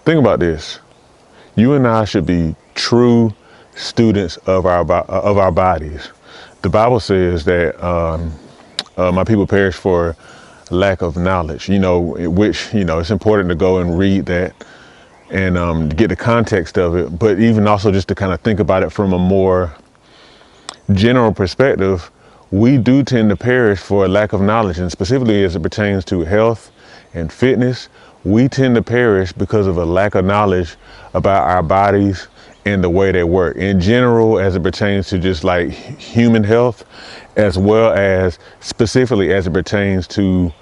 Think about this. You and I should be true students of our bodies. The Bible says that my people perish for lack of knowledge. Which it's important to go and read that and get the context of it. But even also just to kind of think about it from a more general perspective, we do tend to perish for a lack of knowledge, and specifically as it pertains to health and fitness, we tend to perish because of a lack of knowledge about our bodies and the way they work. In general, as it pertains to just like human health, as well as specifically as it pertains to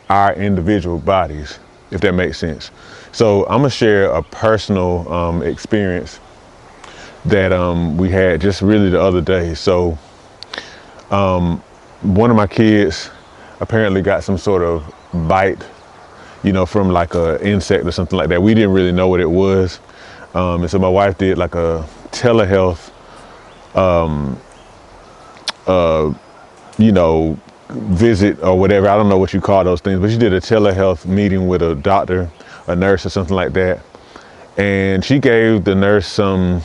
our individual bodies, if that makes sense. So I'm gonna share a personal experience that we had just really the other day. So one of my kids apparently got some sort of bite, from like a insect or something like that. We didn't really know what it was. And so my wife did like a telehealth, visit or whatever. I don't know what you call those things, but she did a telehealth meeting with a doctor, a nurse or something like that. And she gave the nurse some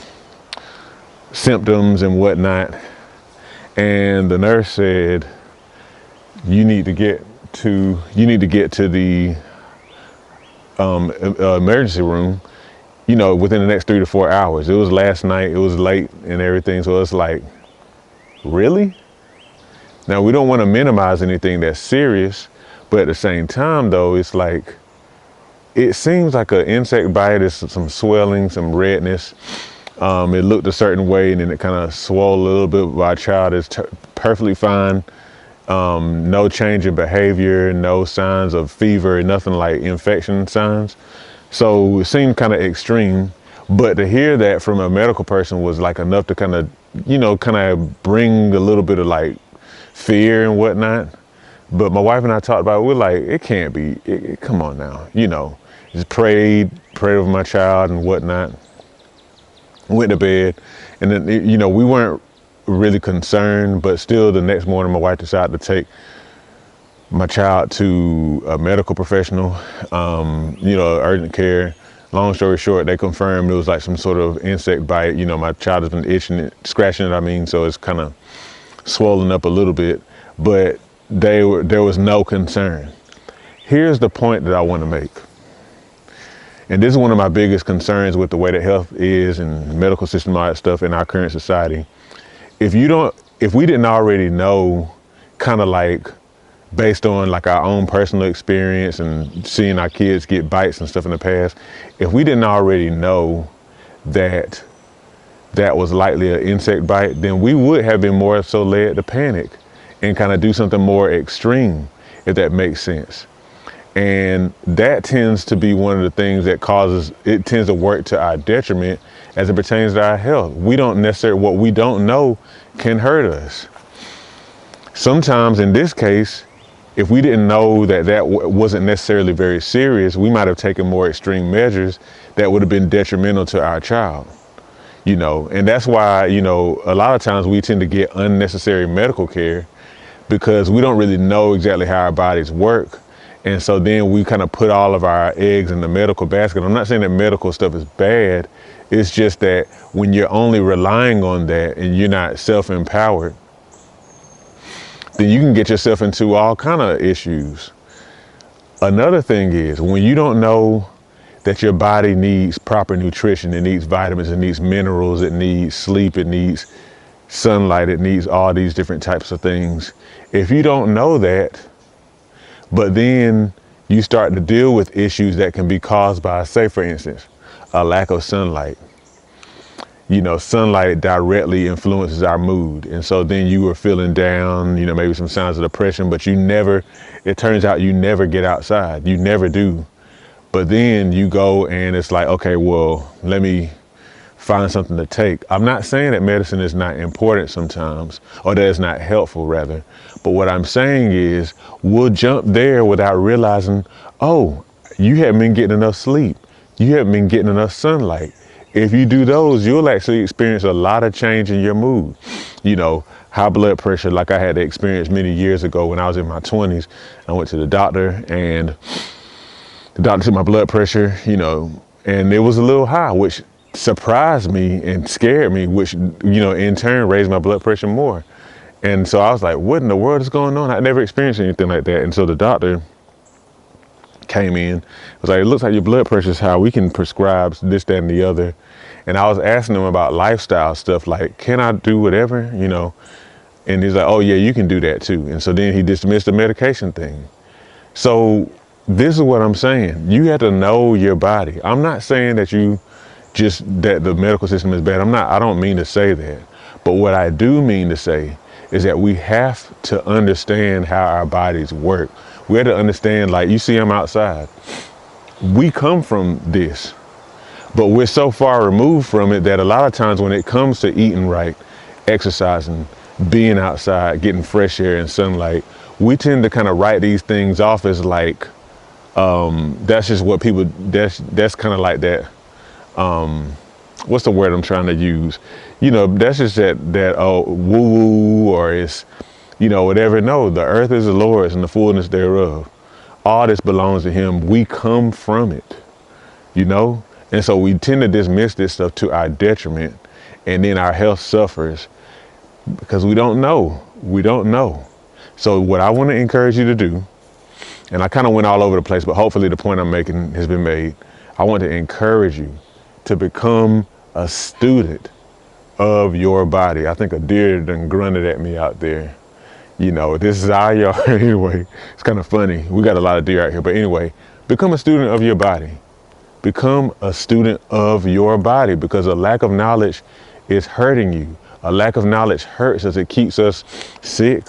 symptoms and whatnot. And the nurse said, you need to get to the emergency room, within the next 3 to 4 hours. It was last night, it was late and everything. So it's like, really? Now, we don't want to minimize anything that's serious, but at the same time though, it's like, it seems like an insect bite is some swelling, some redness. It looked a certain way and then it kind of swelled a little bit. My child is perfectly fine. No change in behavior, no signs of fever, nothing like infection signs. So it seemed kind of extreme, but to hear that from a medical person was like enough to kind of bring a little bit of like fear and whatnot. But my wife and I talked about it. We're like, it can't be, come on now, just prayed over my child and whatnot. Went to bed, and then, we weren't really concerned, but still the next morning my wife decided to take my child to a medical professional, urgent care. Long story short, they confirmed it was like some sort of insect bite. My child has been scratching it, so it's kind of swollen up a little bit, but there was no concern. Here's the point that I want to make. And this is one of my biggest concerns with the way that health is and the medical system, all that stuff in our current society. If we didn't already know, kind of like based on like our own personal experience and seeing our kids get bites and stuff in the past, if we didn't already know that that was likely an insect bite, then we would have been more so led to panic and kind of do something more extreme, if that makes sense. And that tends to be one of the things that tends to work to our detriment as it pertains to our health. What we don't know can hurt us. Sometimes in this case, if we didn't know that wasn't necessarily very serious, we might have taken more extreme measures that would have been detrimental to our child. And that's why, a lot of times we tend to get unnecessary medical care because we don't really know exactly how our bodies work. And so then we kind of put all of our eggs in the medical basket. I'm not saying that medical stuff is bad. It's just that when you're only relying on that and you're not self-empowered, then you can get yourself into all kind of issues. Another thing is when you don't know that your body needs proper nutrition, it needs vitamins, it needs minerals, it needs sleep, it needs sunlight, it needs all these different types of things. If you don't know that, but then you start to deal with issues that can be caused by, say for instance, a lack of sunlight. Sunlight directly influences our mood. And so then you are feeling down, maybe some signs of depression, but it turns out you never get outside. You never do. But then you go and it's like, okay, well, let me find something to take. I'm not saying that medicine is not important sometimes, or that it's not helpful rather. But what I'm saying is we'll jump there without realizing, oh, you haven't been getting enough sleep. You haven't been getting enough sunlight. If you do those, you'll actually experience a lot of change in your mood. High blood pressure, like I had to experience many years ago when I was in my 20s. I went to the doctor and the doctor took my blood pressure, and it was a little high, which surprised me and scared me, which, in turn raised my blood pressure more. And so I was like, what in the world is going on? I never experienced anything like that. And so the doctor came in, was like, it looks like your blood pressure is high. We can prescribe this, that, and the other. And I was asking him about lifestyle stuff, like, can I do whatever, And he's like, oh yeah, you can do that too. And so then he dismissed the medication thing. So this is what I'm saying. You have to know your body. I'm not saying that that the medical system is bad. I don't mean to say that. But what I do mean to say is that we have to understand how our bodies work. We have to understand, like, you see I'm outside. We come from this, but we're so far removed from it that a lot of times when it comes to eating right, exercising, being outside, getting fresh air and sunlight, we tend to kind of write these things off as like, that's just what people, that's kind of like that, what's the word I'm trying to use? That's just that woo woo, or it's, whatever. No, the earth is the Lord's and the fullness thereof. All this belongs to him. We come from it, And so we tend to dismiss this stuff to our detriment, and then our health suffers because we don't know. We don't know. So what I want to encourage you to do, and I kind of went all over the place, but hopefully the point I'm making has been made. I want to encourage you to become a student of your body. I think a deer done grunted at me out there. This is our yard anyway. It's kind of funny. We got a lot of deer out here, but anyway, become a student of your body. Become a student of your body, because a lack of knowledge is hurting you. A lack of knowledge hurts us. It keeps us sick,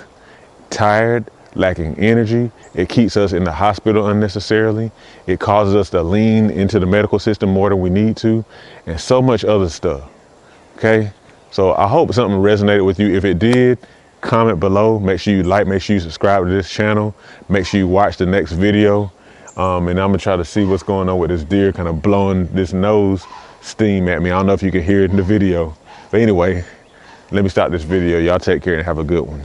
tired, lacking energy. It keeps us in the hospital unnecessarily. It causes us to lean into the medical system more than we need to, and so much other stuff. Okay? So I hope something resonated with you. If it did, comment below. Make sure you like, make sure you subscribe to this channel. Make sure you watch the next video. And I'm gonna try to see what's going on with this deer kind of blowing this nose steam at me. I don't know if you can hear it in the video. But anyway, let me stop this video. Y'all take care and have a good one.